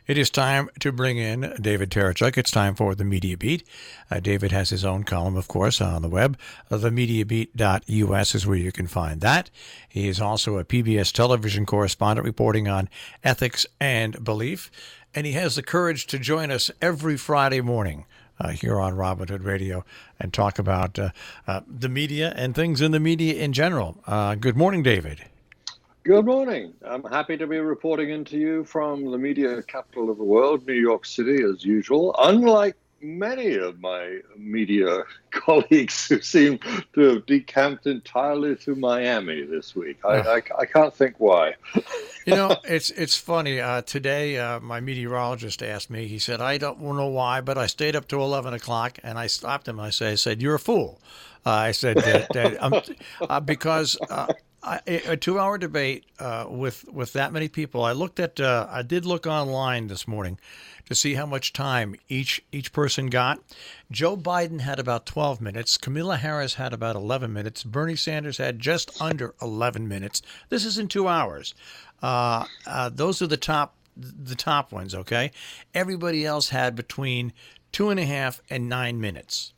It is time to bring in David Tereshchuk. It's time for the Media Beat. David has his own column, of course, on the web. TheMediaBeat.us is where you can find that. He is also a PBS television correspondent reporting on ethics and belief. And he has the courage to join us every Friday morning here on Robin Hood Radio and talk about the media and things in the media in general. Good morning, David. Good morning. I'm happy to be reporting into you from the media capital of the world, New York City, as usual. Unlike many of my media colleagues who seem to have decamped entirely to Miami this week. I can't think why. You know, it's funny. Today, my meteorologist asked me, he said, I don't know why, but I stayed up to 11 o'clock, and I stopped him. I said, you're a fool. I said, because... a 2-hour debate with that many people. I did look online this morning to see how much time each person got. Joe Biden had about 12 minutes. Kamala Harris had about 11 minutes. Bernie Sanders had just under 11 minutes. This is in 2 hours. Those are the top ones. Okay, everybody else had between 2.5 and 9 minutes.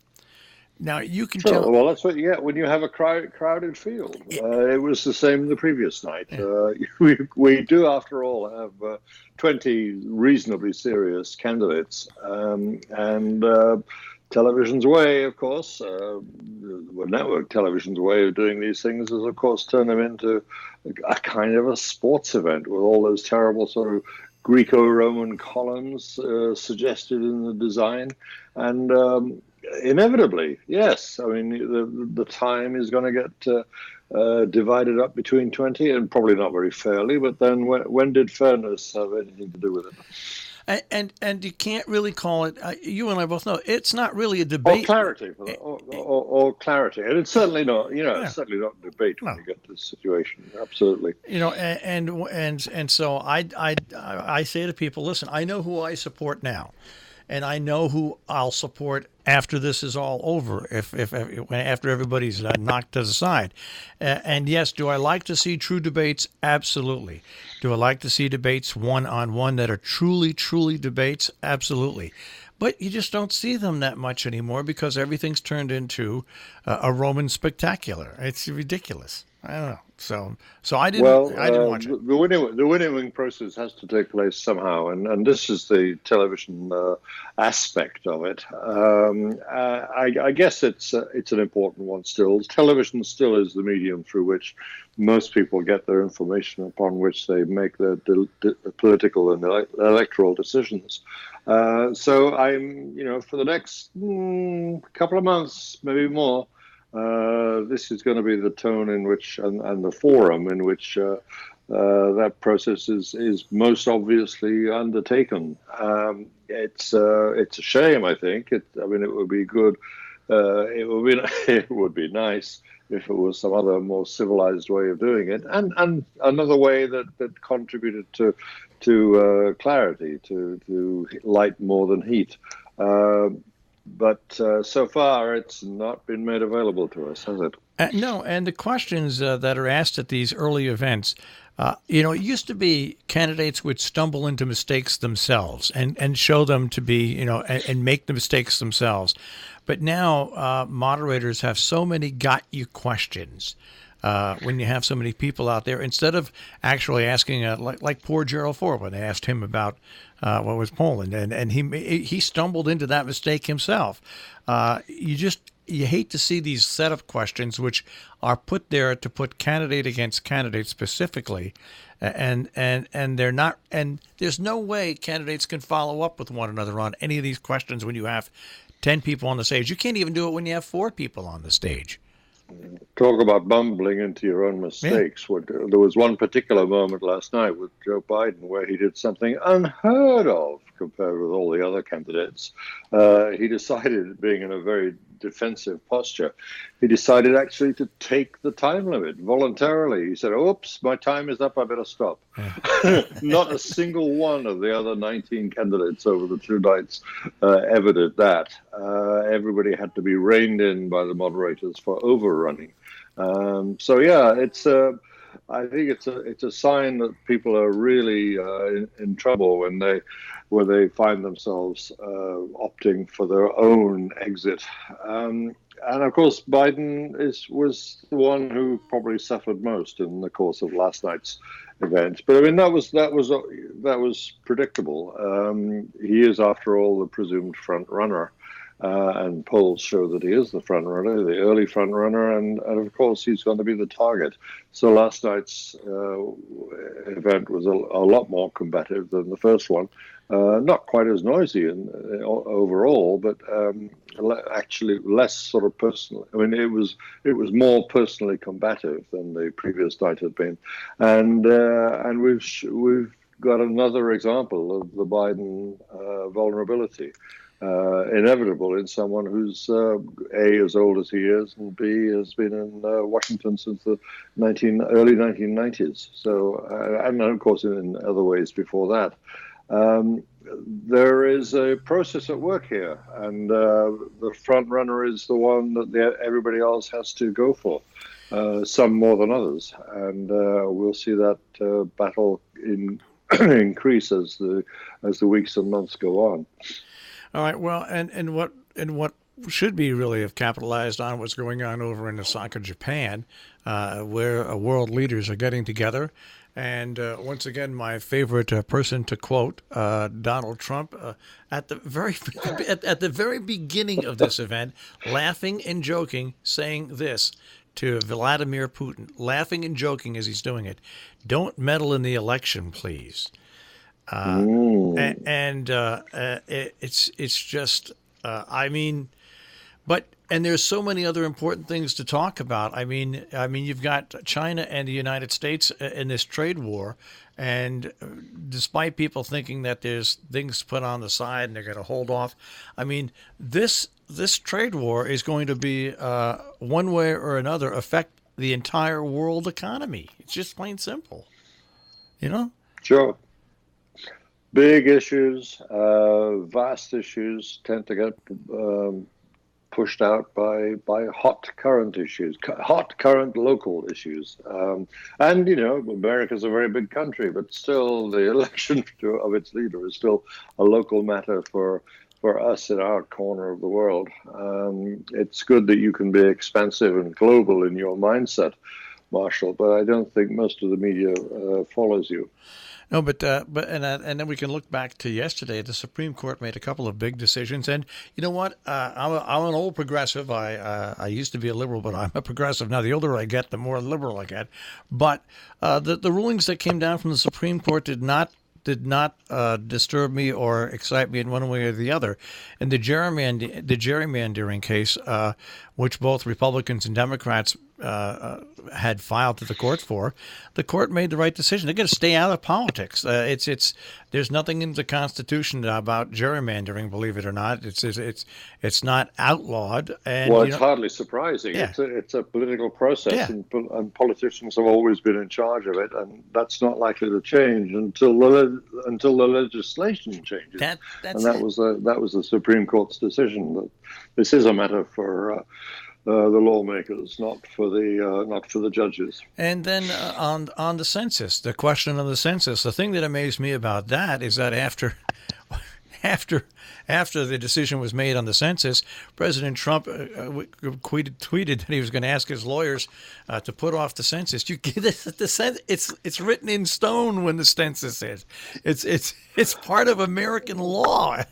Now, you can tell... Well, that's what you get when you have a crowded field. It was the same the previous night. We do, after all, have 20 reasonably serious candidates. And television's way, of course, the network television's way of doing these things is, of course, turn them into a kind of a sports event with all those terrible sort of Greco-Roman columns suggested in the design. And... inevitably, yes. I mean, the time is going to get divided up between 20, and probably not very fairly. But then, when did fairness have anything to do with it? And you can't really call it. You and I both know it's not really a debate. Or clarity, or clarity, and it's certainly not. It's certainly not a debate when you get to this situation. Absolutely. And so I say to people, listen, I know who I support now. And I know who I'll support after this is all over, after everybody's knocked to the side. And yes, do I like to see true debates? Absolutely. Do I like to see debates one-on-one that are truly, truly debates? Absolutely. But you just don't see them that much anymore because everything's turned into a Roman spectacular. It's ridiculous. I don't know. So I didn't watch it. The winnowing process has to take place somehow, and this is the television aspect of it. I guess it's an important one still. Television still is the medium through which most people get their information, upon which they make their political and electoral decisions. So I'm, for the next couple of months, maybe more. This is going to be the tone in which, and the forum in which that process is most obviously undertaken. It's a shame, I think. It would be good. It would be nice if it was some other more civilized way of doing it, and another way that contributed to clarity, to light more than heat. But so far, it's not been made available to us, has it? No, and the questions that are asked at these early events, it used to be candidates would stumble into mistakes themselves and show them to be, and make the mistakes themselves. But now moderators have so many got-you questions. When you have so many people out there, instead of actually asking, like poor Gerald Ford, when they asked him about what was Poland, and he stumbled into that mistake himself. You hate to see these setup questions, which are put there to put candidate against candidate specifically, and they're not. And there's no way candidates can follow up with one another on any of these questions when you have 10 people on the stage. You can't even do it when you have 4 people on the stage. Talk about bumbling into your own mistakes. Yeah. There was one particular moment last night with Joe Biden where he did something unheard of compared with all the other candidates. He decided, being in a very defensive posture, he decided actually to take the time limit voluntarily. He said, oops, my time is up, I better stop. Yeah. Not a single one of the other 19 candidates over the 2 nights ever did that. Everybody had to be reined in by the moderators for overrunning. So yeah, it's I think it's a sign that people are really in trouble when they find themselves opting for their own exit. And of course, Biden was the one who probably suffered most in the course of last night's event. But I mean, that was predictable. He is, after all, the presumed front runner. And polls show that he is the front runner, the early front runner, and of course he's going to be the target. So last night's event was a lot more combative than the first one. Not quite as noisy overall, but actually less sort of personal. I mean, it was more personally combative than the previous night had been, and we've got another example of the Biden vulnerability. Inevitable in someone who's A, as old as he is, and B, has been in Washington since the early 1990s. So, and of course in other ways before that. There is a process at work here, and the front runner is the one that everybody else has to go for, some more than others, and we'll see that battle increase as the weeks and months go on. All right. Well, and what should be really have capitalized on what's going on over in Osaka, Japan, where world leaders are getting together. And once again, my favorite person to quote Donald Trump at the very beginning of this event, laughing and joking, saying this to Vladimir Putin, laughing and joking as he's doing it: "Don't meddle in the election, please." It's just I mean, and there's so many other important things to talk about. I mean you've got China and the United States in this trade war, and despite people thinking that there's things put on the side and they're going to hold off, I mean this trade war is going to be one way or another affect the entire world economy. It's just plain simple, you know. Sure. Big issues, vast issues tend to get pushed out by hot current issues, hot current local issues. And, you know, America's a very big country, but still the election of its leader is still a local matter for us in our corner of the world. It's good that you can be expansive and global in your mindset, Marshall, but I don't think most of the media follows you. No, but then we can look back to yesterday. The Supreme Court made a couple of big decisions, and you know what? I'm an old progressive. I used to be a liberal, but I'm a progressive now. The older I get, the more liberal I get. But the rulings that came down from the Supreme Court did not disturb me or excite me in one way or the other. And the gerrymandering case, which both Republicans and Democrats had filed to the court for, the court made the right decision. They're going to stay out of politics. There's nothing in the Constitution about gerrymandering, believe it or not. It's not outlawed. And, well, it's hardly surprising. Yeah. It's a political process, Yeah. and politicians have always been in charge of it, and that's not likely to change until the legislation changes. That was the Supreme Court's decision that this is a matter for the lawmakers, not for the judges. And then on the census, the question of the census, the thing that amazed me about that is that after the decision was made on the census, President Trump tweeted that he was going to ask his lawyers to put off the census. It's written in stone when the census is. It's part of American law.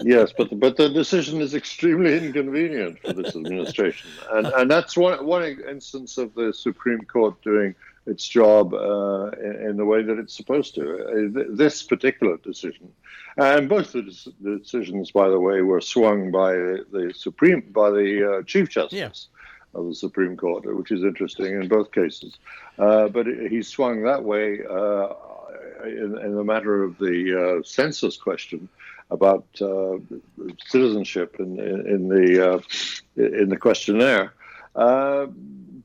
Yes, but the decision is extremely inconvenient for this administration, and that's one instance of the Supreme Court doing its job in the way that it's supposed to. This particular decision, and both the decisions, by the way, were swung by the Chief Justice of the Supreme Court, which is interesting in both cases. But he swung that way in the matter of the census question about citizenship in the questionnaire,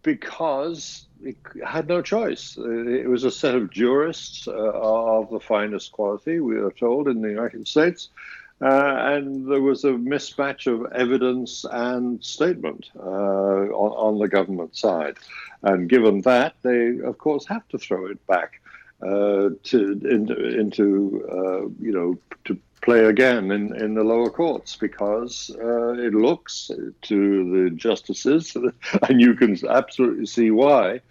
because it had no choice. It was a set of jurists of the finest quality, we are told, in the United States, And there was a mismatch of evidence and statement on the government side. And given that, they, of course, have to throw it back to play again in the lower courts, because it looks to the justices, and you can absolutely see why,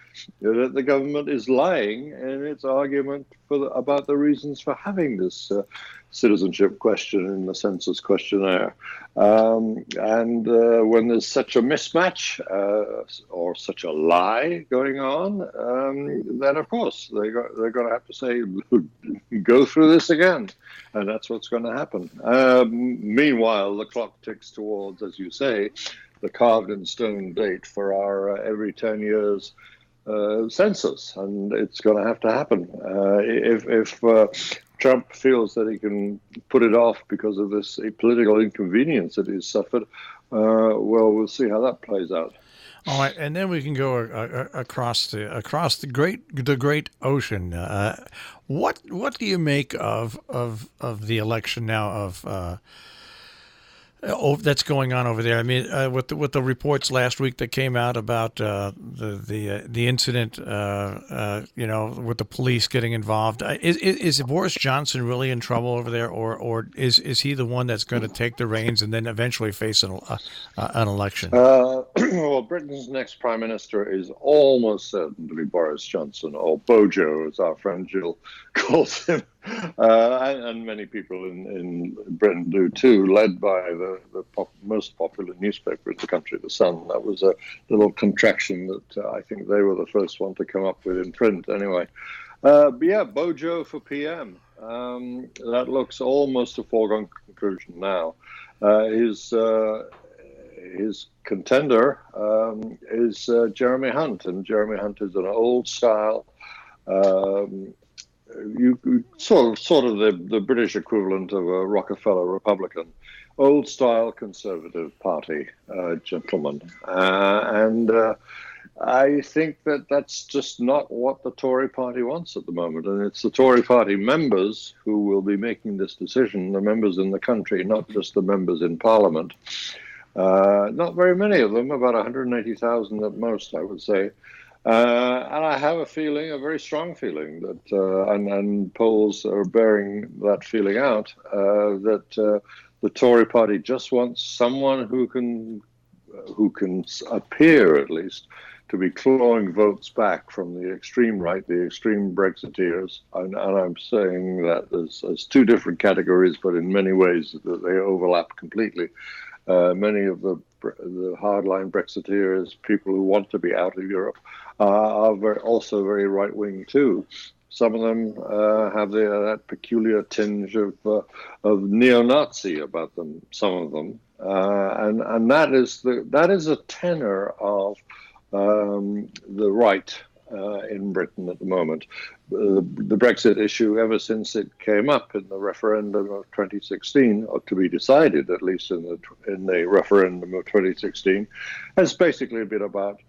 that the government is lying in its argument about the reasons for having this citizenship question in the census questionnaire. And when there's such a mismatch or such a lie going on, then of course they're going to have to say, go through this again. And that's what's going to happen. Meanwhile, the clock ticks towards, as you say, the carved in stone date for our every 10 years census, and it's going to have to happen. If Trump feels that he can put it off because of this political inconvenience that he's suffered, well, we'll see how that plays out. All right, and then we can go across the great ocean. What do you make of the election now of that's going on over there? I mean, with the reports last week that came out about the incident, with the police getting involved, is Boris Johnson really in trouble over there, or is he the one that's going to take the reins and then eventually face an election? Well, Britain's next prime minister is almost certain to be Boris Johnson, or Bojo, as our friend Jill calls him. And many people in Britain do too, led by the most popular newspaper in the country, The Sun. That was a little contraction that I think they were the first one to come up with in print anyway. But yeah, Bojo for PM. That looks almost a foregone conclusion now. His contender is Jeremy Hunt, and Jeremy Hunt is an old style, sort of the British equivalent of a Rockefeller Republican, old style Conservative Party gentleman, and I think that's just not what the Tory party wants at the moment, and it's the Tory party members who will be making this decision, the members in the country, not just the members in Parliament. Not very many of them, about 180,000 at most, I would say. And I have a very strong feeling that, and polls are bearing that feeling out, that the Tory party just wants someone who can appear, at least, to be clawing votes back from the extreme right, the extreme Brexiteers. And I'm saying that as two different categories, but in many ways that they overlap completely. Many of the hardline Brexiteers, people who want to be out of Europe, are also very right-wing too. Some of them have that peculiar tinge of neo-Nazi about them. Some of them, and that is a tenor of the right in Britain at the moment. The Brexit issue, ever since it came up in the referendum of 2016, or to be decided at least in the referendum of 2016, has basically been about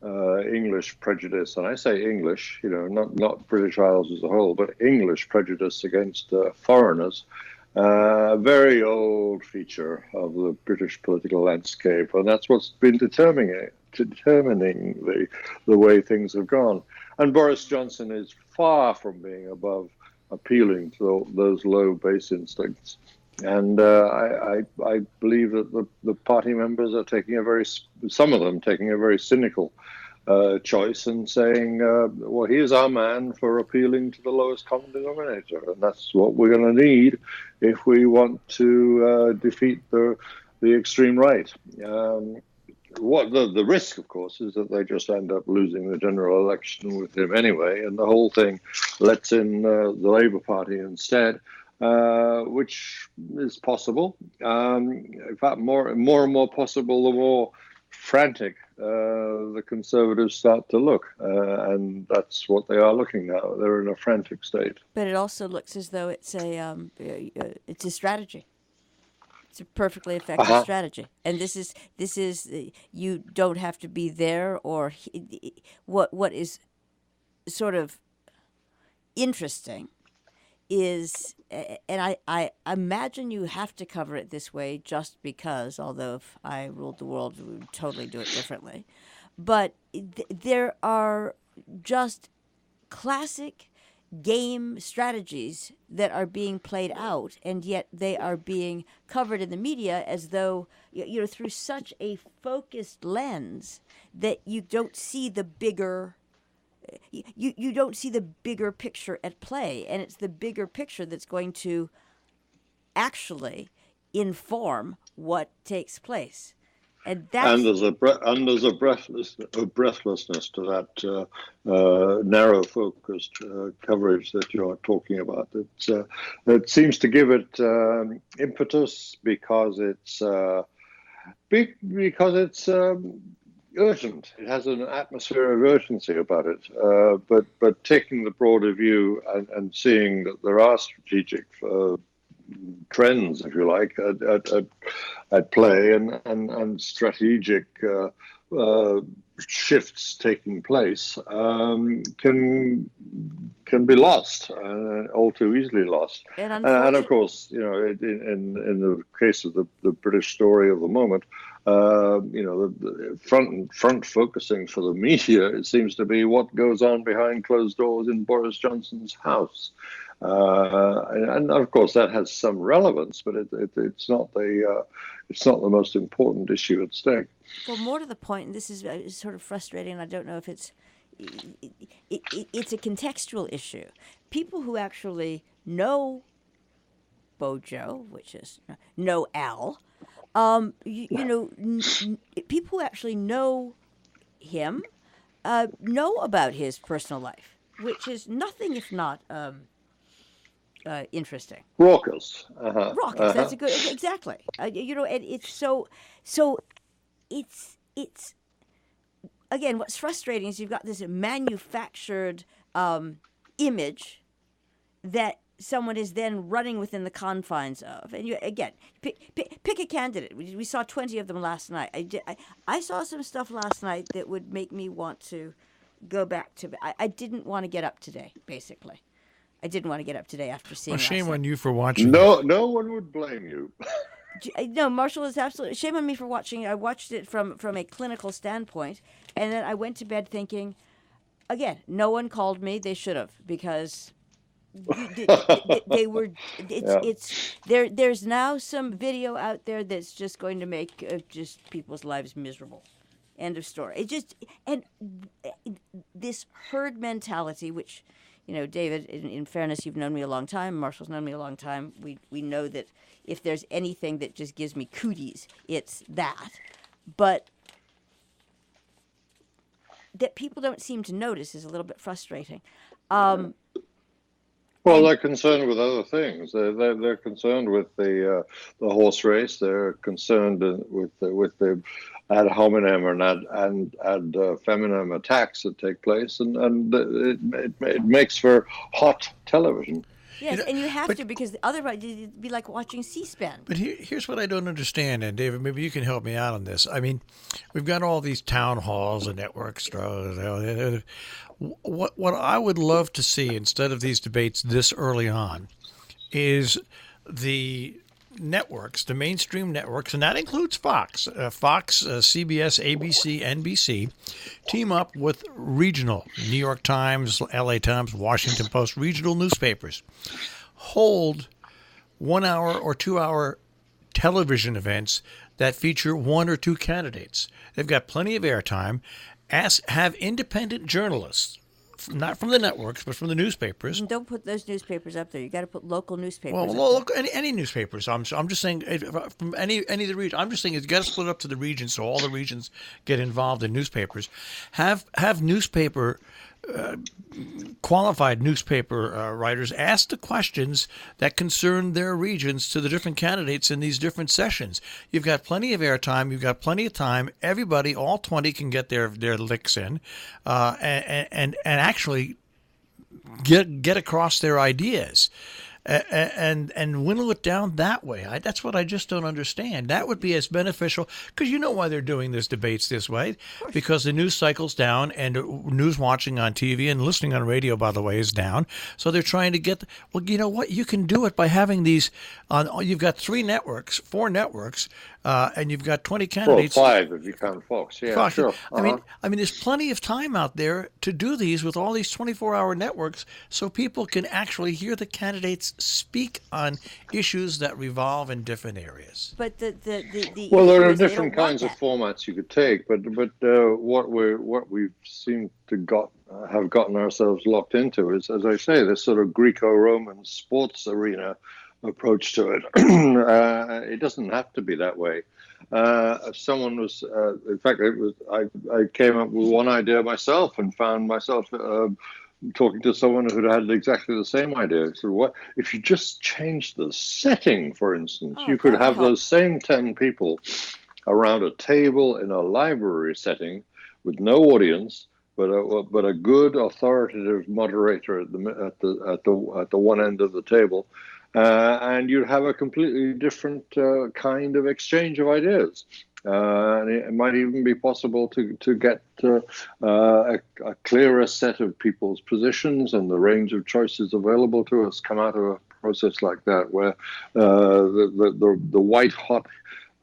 English prejudice, and I say English, not British Isles as a whole, but English prejudice against foreigners. Very old feature of the British political landscape, and that's what's been determining the way things have gone. And Boris Johnson is far from being above appealing to those low base instincts. And I believe that the party members are some of them taking a very cynical choice and saying, well, here's our man for appealing to the lowest common denominator. And that's what we're going to need if we want to defeat the extreme right. What the risk, of course, is that they just end up losing the general election with him anyway, and the whole thing lets in the Labour Party instead, which is possible. In fact, more and more possible the more frantic the Conservatives start to look, and that's what they are looking now. They're in a frantic state. But it also looks as though it's a strategy. It's a perfectly effective strategy, and this is you don't have to be there. Or what is sort of interesting is, and I imagine you have to cover it this way just because, although if I ruled the world, we would totally do it differently. But there are just classic game strategies that are being played out, and yet they are being covered in the media as though, through such a focused lens that you don't see the bigger you don't see the bigger picture at play, and it's the bigger picture that's going to actually inform what takes place. And there's a breathlessness to that narrow focused coverage that you're talking about. It seems to give it impetus because it's urgent. It has an atmosphere of urgency about it. But taking the broader view and seeing that there are strategic trends, if you like, at play and strategic shifts taking place can be lost, all too easily lost. And of course, in the case of the British story of the moment, the front focusing for the media, it seems to be what goes on behind closed doors in Boris Johnson's house. And of course that has some relevance, but it's not the most important issue at stake. Well, more to the point, and this is sort of frustrating, and I don't know if it's a contextual issue. People who actually know Bojo, which is know Al, people who actually know him know about his personal life, which is nothing if not interesting. Raucous. Raucous. That's a good. Exactly. And it's so. It's again. What's frustrating is you've got this manufactured image that someone is then running within the confines of, and you again pick a candidate. We saw 20 of them last night. I saw some stuff last night that would make me want to go back to. I didn't want to get up today. Basically, I didn't want to get up today after seeing. Well, shame on you for watching. No one would blame you. No, Marshall is absolutely shame on me for watching. I watched it from a clinical standpoint, and then I went to bed thinking, again, no one called me. They should have, because they were. It's there. There's now some video out there that's just going to make just people's lives miserable. End of story. This herd mentality, which, David, in fairness, you've known me a long time. Marshall's known me a long time. We know that if there's anything that just gives me cooties, it's that. But that people don't seem to notice is a little bit frustrating. Well, they're concerned with other things. They're concerned with the horse race. They're concerned with the ad hominem and ad feminem attacks that take place, and it makes for hot television. Yes, and you have to, because otherwise it'd be like watching C-SPAN. But here's what I don't understand, and David, maybe you can help me out on this. I mean, we've got all these town halls and networks. What I would love to see, instead of these debates this early on, is the networks, the mainstream networks, and that includes Fox, CBS, ABC, NBC, team up with regional New York Times, LA Times, Washington Post, regional newspapers, hold 1 hour or 2 hour television events that feature one or two candidates. They've got plenty of airtime. Have independent journalists, not from the networks, but from the newspapers. And don't put those newspapers up there. You got to put local newspapers. Well, look, any newspapers. I'm just saying from any of the regions. I'm just saying it's got to split up to the regions, so all the regions get involved in newspapers. Have newspaper qualified newspaper writers ask the questions that concern their regions to the different candidates in these different sessions. You've got plenty of airtime. You've got plenty of time. Everybody, all 20, can get their licks in, and actually get across their ideas. and whittle it down that way. That's what I just don't understand. That would be as beneficial, because you know why they're doing these debates this way, because the news cycle's down, and news watching on TV and listening on radio, by the way, is down. So they're trying to get. Well, you know what? You can do it by having these. You've got 4 networks, and you've got 20 candidates. 5 if you count Fox. Yeah, Fox. sure. Uh-huh. I mean, there's plenty of time out there to do these with all these 24-hour networks, so people can actually hear the candidates speak on issues that revolve in different areas. But the well, there issue are is they different don't want kinds of that. formats you could take, but what we've seemed to have gotten ourselves locked into is, as I say, this sort of Greco-Roman sports arena approach to it. It doesn't have to be that way. Someone was, in fact, I came up with one idea myself and found myself talking to someone who had exactly the same idea. So what if you just change the setting, for instance? You could have those same 10 people around a table in a library setting with no audience, but a good authoritative moderator at the one end of the table. And you'd have a completely different kind of exchange of ideas. And it might even be possible to get a clearer set of people's positions and the range of choices available to us come out of a process like that, where the white-hot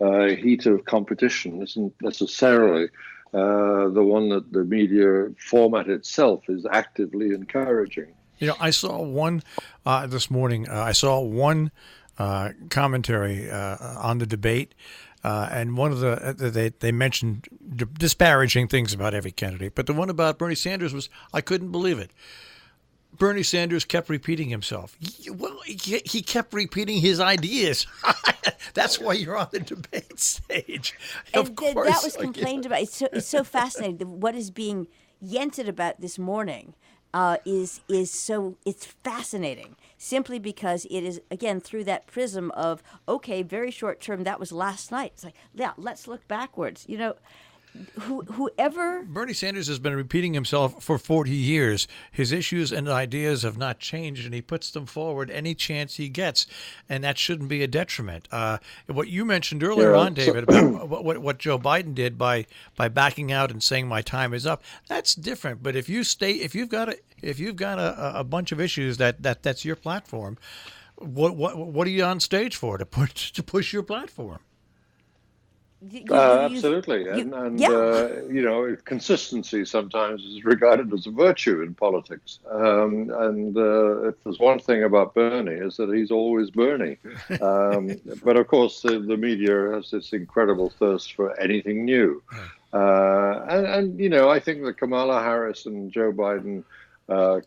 heat of competition isn't necessarily the one that the media format itself is actively encouraging. You know, I saw one this morning. I saw one commentary on the debate, and one of they mentioned disparaging things about every candidate, but the one about Bernie Sanders was, I couldn't believe it. Bernie Sanders kept repeating himself. Well, he kept repeating his ideas. That's why you're on the debate stage. Of course, that was complained about. It's so fascinating. What is being yented about this morning is so, it's fascinating, simply because it is, again, through that prism of, okay, very short term, that was last night. It's like, yeah, let's look backwards. You know, whoever... Bernie Sanders has been repeating himself for 40 years. His issues and ideas have not changed, and he puts them forward any chance he gets, and that shouldn't be a detriment. What you mentioned earlier on, David, about what Joe Biden did by backing out and saying my time is up, that's different. But if you've got a bunch of issues that's your platform, what are you on stage for? To push your platform? Absolutely, you know, consistency sometimes is regarded as a virtue in politics. If there's one thing about Bernie, is that he's always Bernie. But of course, the media has this incredible thirst for anything new. And you know, I think the Kamala Harris and Joe Biden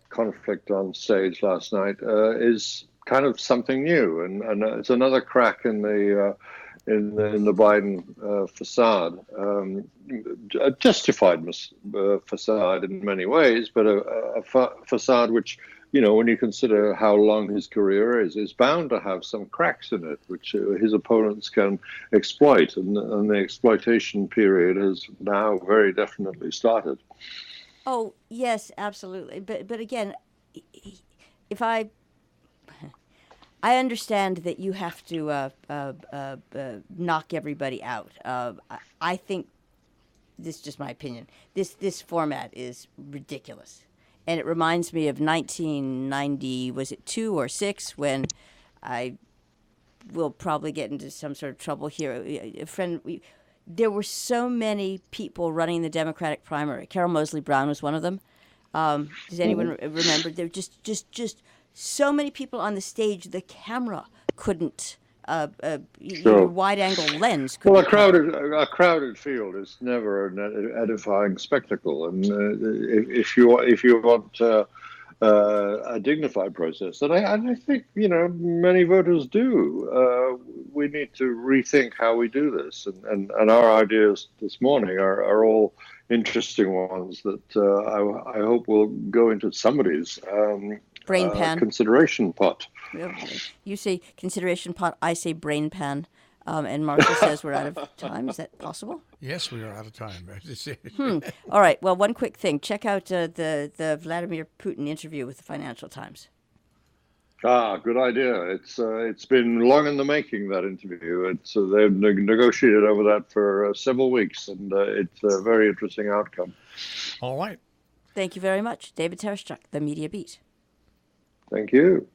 conflict on stage last night is kind of something new, and it's another crack in the Biden facade, a justified facade in many ways, but a facade which, you know, when you consider how long his career is bound to have some cracks in it, which his opponents can exploit, and the exploitation period has now very definitely started. Oh, yes, absolutely. But again, if I understand that you have to knock everybody out. I think, this is just my opinion, this format is ridiculous. And it reminds me of 1990, was it 2 or 6, when I will probably get into some sort of trouble here. There were so many people running the Democratic primary. Carol Moseley Brown was one of them. Does anyone remember? There were just so many people on the stage, the camera couldn't, your wide-angle lens couldn't. Well, a crowded field is never an edifying spectacle, and if you want a dignified process, and I think, you know, many voters do, we need to rethink how we do this, and our ideas this morning are all interesting ones that I hope will go into somebody's brain pan consideration pot. You say consideration pot, I say brain pan, and Marshall says we're out of time. Is that possible? Yes, we are out of time. All right. Well, one quick thing. Check out the Vladimir Putin interview with the Financial Times. Good idea. It's been long in the making, that interview. They've negotiated over that for several weeks, and it's a very interesting outcome. All right. Thank you very much, David Tereshchuk, the Media Beat. Thank you.